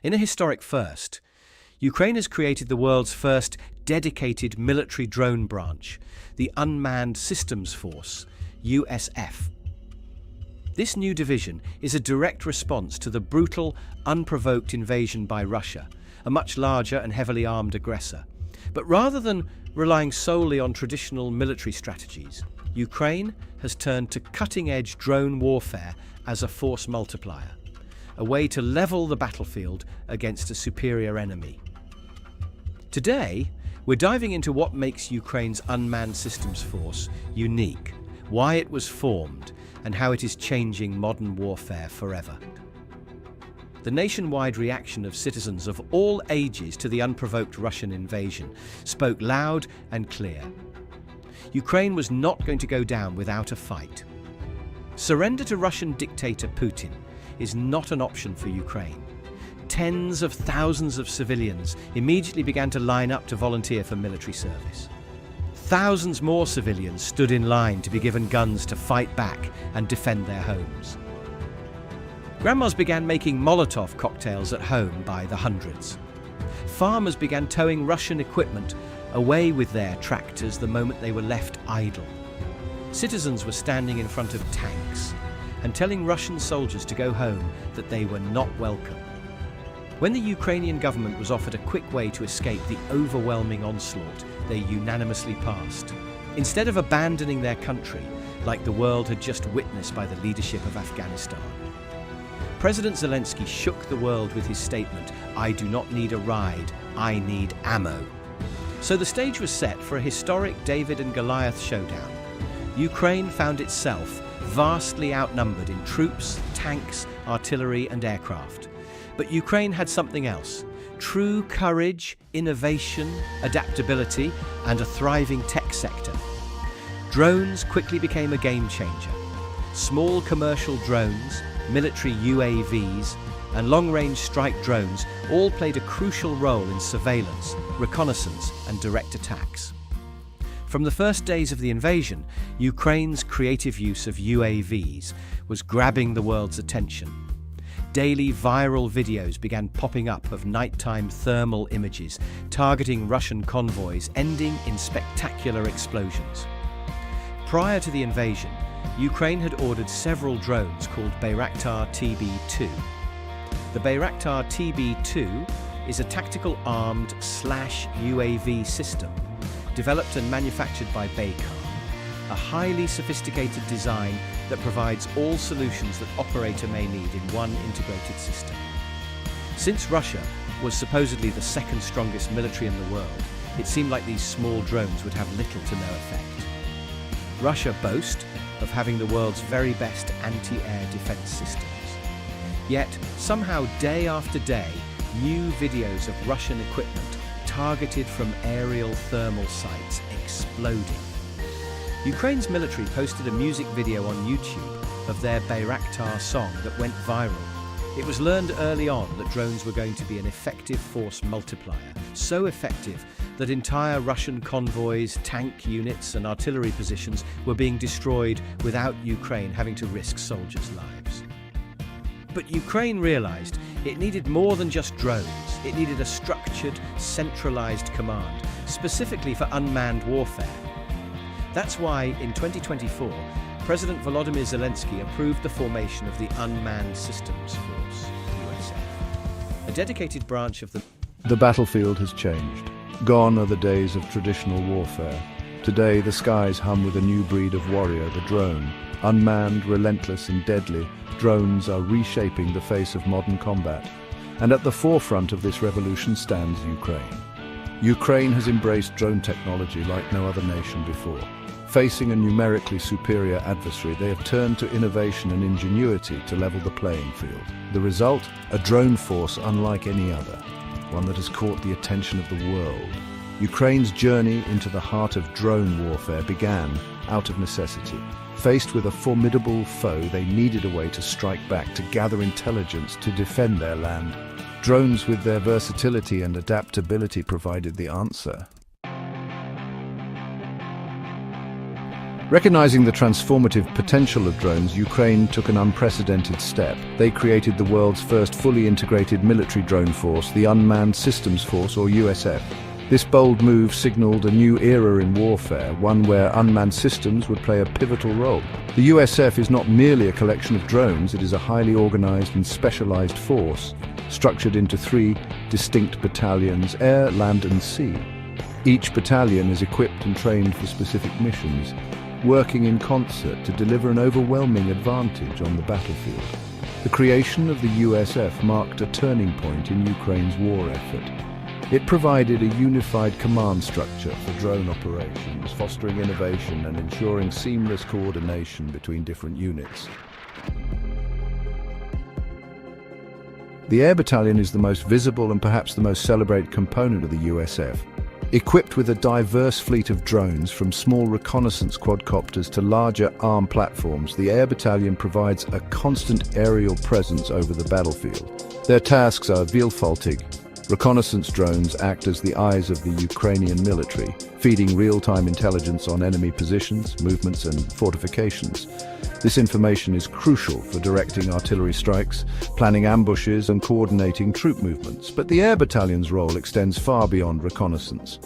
In a historic first, Ukraine has created the world's first dedicated military drone branch, the Unmanned Systems Force, USF. This new division is a direct response to the brutal, unprovoked invasion by Russia, a much larger and heavily armed aggressor. But rather than relying solely on traditional military strategies, Ukraine has turned to cutting-edge drone warfare as a force multiplier, a way to level the battlefield against a superior enemy. Today, we're diving into what makes Ukraine's Unmanned Systems Force unique, why it was formed, and how it is changing modern warfare forever. The nationwide reaction of citizens of all ages to the unprovoked Russian invasion spoke loud and clear. Ukraine was not going to go down without a fight. Surrender to Russian dictator Putin is not an option for Ukraine. Tens of thousands of civilians immediately began to line up to volunteer for military service. Thousands more civilians stood in line to be given guns to fight back and defend their homes. Grandmas began making Molotov cocktails at home by the hundreds. Farmers began towing Russian equipment away with their tractors the moment they were left idle. Citizens were standing in front of tanks and telling Russian soldiers to go home that they were not welcome. When the Ukrainian government was offered a quick way to escape the overwhelming onslaught, they unanimously passed. Instead of abandoning their country, like the world had just witnessed by the leadership of Afghanistan. President Zelensky shook the world with his statement, "I do not need a ride, I need ammo." So the stage was set for a historic David and Goliath showdown. Ukraine found itself vastly outnumbered in troops, tanks, artillery and aircraft. But Ukraine had something else: true courage, innovation, adaptability, and a thriving tech sector. Drones quickly became a game changer. Small commercial drones, military UAVs, and long-range strike drones all played a crucial role in surveillance, reconnaissance, and direct attacks. From the first days of the invasion, Ukraine's creative use of UAVs was grabbing the world's attention. Daily viral videos began popping up of nighttime thermal images targeting Russian convoys, ending in spectacular explosions. Prior to the invasion, Ukraine had ordered several drones called Bayraktar TB2. The Bayraktar TB2 is a tactical armed /UAV system developed and manufactured by Baykar, a highly sophisticated design that provides all solutions that operator may need in one integrated system. Since Russia was supposedly the second strongest military in the world, it seemed like these small drones would have little to no effect. Russia boasts of having the world's very best anti-air defense systems. Yet, somehow day after day, new videos of Russian equipment targeted from aerial thermal sites exploding. Ukraine's military posted a music video on YouTube of their Bayraktar song that went viral. It was learned early on that drones were going to be an effective force multiplier, so effective that entire Russian convoys, tank units and artillery positions were being destroyed without Ukraine having to risk soldiers' lives. But Ukraine realized it needed more than just drones. It needed a structured, centralized command, specifically for unmanned warfare. That's why, in 2024, President Volodymyr Zelensky approved the formation of the Unmanned Systems Force, USF, a dedicated branch of the... The battlefield has changed. Gone are the days of traditional warfare. Today, the skies hum with a new breed of warrior, the drone. Unmanned, relentless and deadly, drones are reshaping the face of modern combat. And at the forefront of this revolution stands Ukraine. Ukraine has embraced drone technology like no other nation before. Facing a numerically superior adversary, they have turned to innovation and ingenuity to level the playing field. The result? A drone force unlike any other, one that has caught the attention of the world. Ukraine's journey into the heart of drone warfare began out of necessity. Faced with a formidable foe, they needed a way to strike back, to gather intelligence, to defend their land. Drones with their versatility and adaptability provided the answer. Recognizing the transformative potential of drones, Ukraine took an unprecedented step. They created the world's first fully integrated military drone force, the Unmanned Systems Force, or USF. This bold move signaled a new era in warfare, one where unmanned systems would play a pivotal role. The USF is not merely a collection of drones, it is a highly organized and specialized force, structured into 3 distinct battalions: air, land and sea. Each battalion is equipped and trained for specific missions, working in concert to deliver an overwhelming advantage on the battlefield. The creation of the USF marked a turning point in Ukraine's war effort. It provided a unified command structure for drone operations, fostering innovation and ensuring seamless coordination between different units. The Air Battalion is the most visible and perhaps the most celebrated component of the USF. Equipped with a diverse fleet of drones, from small reconnaissance quadcopters to larger armed platforms, the Air Battalion provides a constant aerial presence over the battlefield. Their tasks are vielfältig. Reconnaissance drones act as the eyes of the Ukrainian military, feeding real-time intelligence on enemy positions, movements and fortifications. This information is crucial for directing artillery strikes, planning ambushes and coordinating troop movements. But the Air Battalion's role extends far beyond reconnaissance.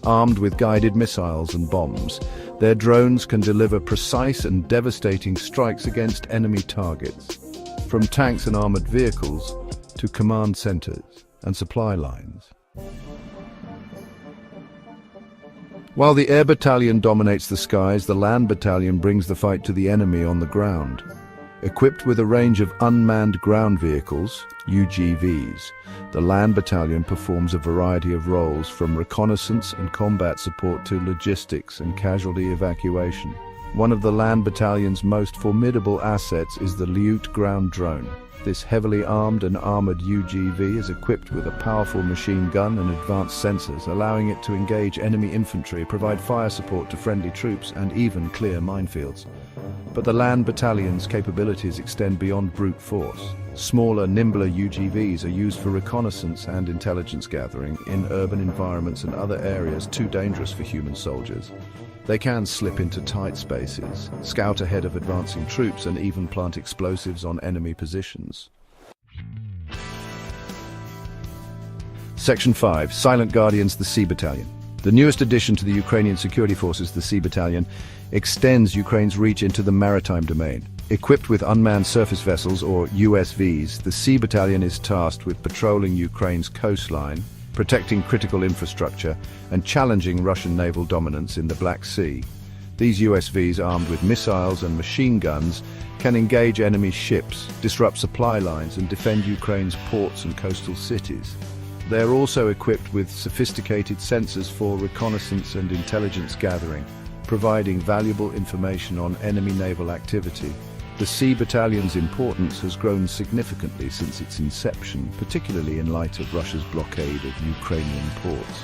Armed with guided missiles and bombs, their drones can deliver precise and devastating strikes against enemy targets, from tanks and armored vehicles to command centers and supply lines. While the Air Battalion dominates the skies, the Land Battalion brings the fight to the enemy on the ground. Equipped with a range of unmanned ground vehicles, UGVs, the Land Battalion performs a variety of roles, from reconnaissance and combat support to logistics and casualty evacuation. One of the Land Battalion's most formidable assets is the Lyut ground drone. This heavily armed and armored UGV is equipped with a powerful machine gun and advanced sensors, allowing it to engage enemy infantry, provide fire support to friendly troops, and even clear minefields. But the Land Battalion's capabilities extend beyond brute force. Smaller, nimbler UGVs are used for reconnaissance and intelligence gathering in urban environments and other areas too dangerous for human soldiers. They can slip into tight spaces, scout ahead of advancing troops, and even plant explosives on enemy positions. Section 5. Silent Guardians, the Sea Battalion. The newest addition to the Ukrainian security forces, the Sea Battalion, extends Ukraine's reach into the maritime domain. Equipped with unmanned surface vessels, or USVs, the Sea Battalion is tasked with patrolling Ukraine's coastline, protecting critical infrastructure, and challenging Russian naval dominance in the Black Sea. These USVs, armed with missiles and machine guns, can engage enemy ships, disrupt supply lines, and defend Ukraine's ports and coastal cities. They are also equipped with sophisticated sensors for reconnaissance and intelligence gathering, providing valuable information on enemy naval activity. The Sea Battalion's importance has grown significantly since its inception, particularly in light of Russia's blockade of Ukrainian ports.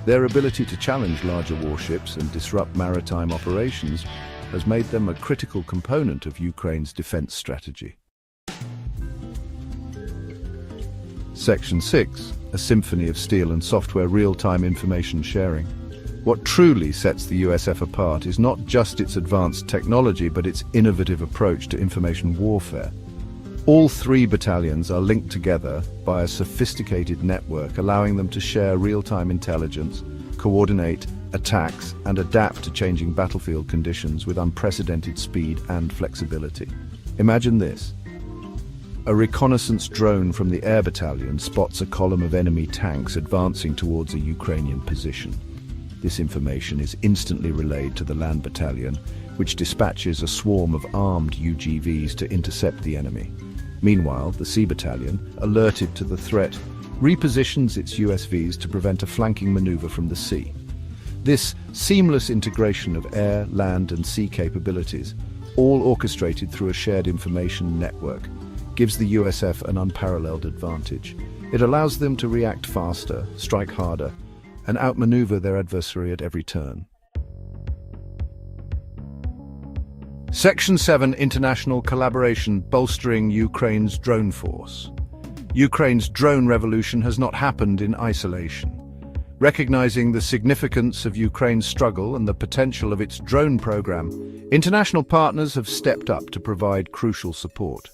Their ability to challenge larger warships and disrupt maritime operations has made them a critical component of Ukraine's defense strategy. Section 6. A symphony of steel and software real-time information sharing. What truly sets the USF apart is not just its advanced technology, but its innovative approach to information warfare. All 3 battalions are linked together by a sophisticated network, allowing them to share real-time intelligence, coordinate attacks, and adapt to changing battlefield conditions with unprecedented speed and flexibility. Imagine this. A reconnaissance drone from the Air Battalion spots a column of enemy tanks advancing towards a Ukrainian position. This information is instantly relayed to the Land Battalion, which dispatches a swarm of armed UGVs to intercept the enemy. Meanwhile, the Sea Battalion, alerted to the threat, repositions its USVs to prevent a flanking maneuver from the sea. This seamless integration of air, land, and sea capabilities, all orchestrated through a shared information network, gives the USF an unparalleled advantage. It allows them to react faster, strike harder, and outmaneuver their adversary at every turn. Section 7. International collaboration bolstering Ukraine's drone force. Ukraine's drone revolution has not happened in isolation. Recognizing the significance of Ukraine's struggle and the potential of its drone program, international partners have stepped up to provide crucial support.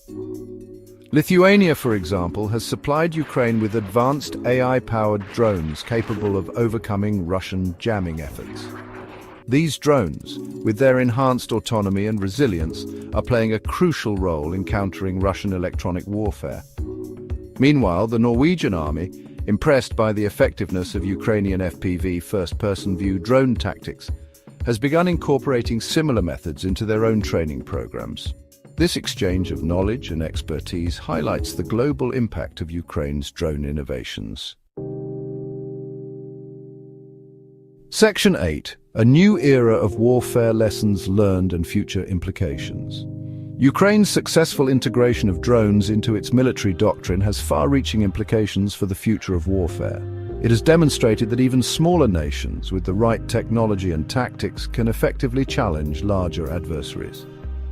Lithuania, for example, has supplied Ukraine with advanced AI-powered drones capable of overcoming Russian jamming efforts. These drones, with their enhanced autonomy and resilience, are playing a crucial role in countering Russian electronic warfare. Meanwhile, the Norwegian army, impressed by the effectiveness of Ukrainian FPV first-person view drone tactics, has begun incorporating similar methods into their own training programs. This exchange of knowledge and expertise highlights the global impact of Ukraine's drone innovations. Section 8. A new era of warfare lessons learned and future implications. Ukraine's successful integration of drones into its military doctrine has far-reaching implications for the future of warfare. It has demonstrated that even smaller nations with the right technology and tactics can effectively challenge larger adversaries.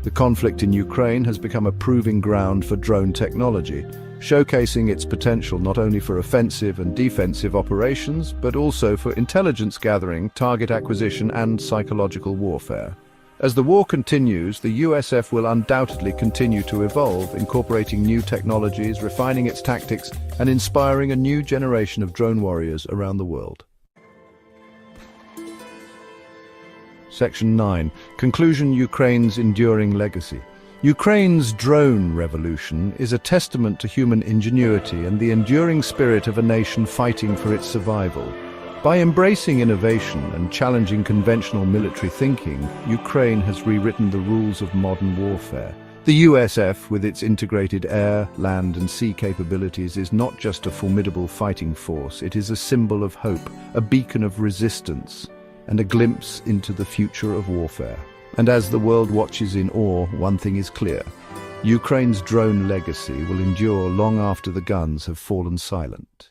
The conflict in Ukraine has become a proving ground for drone technology, showcasing its potential not only for offensive and defensive operations, but also for intelligence gathering, target acquisition, and psychological warfare. As the war continues, the USF will undoubtedly continue to evolve, incorporating new technologies, refining its tactics, and inspiring a new generation of drone warriors around the world. Section 9. Conclusion: Ukraine's enduring legacy. Ukraine's drone revolution is a testament to human ingenuity and the enduring spirit of a nation fighting for its survival. By embracing innovation and challenging conventional military thinking, Ukraine has rewritten the rules of modern warfare. The USF, with its integrated air, land, and sea capabilities, is not just a formidable fighting force, it is a symbol of hope, a beacon of resistance, and a glimpse into the future of warfare. And as the world watches in awe, one thing is clear: Ukraine's drone legacy will endure long after the guns have fallen silent.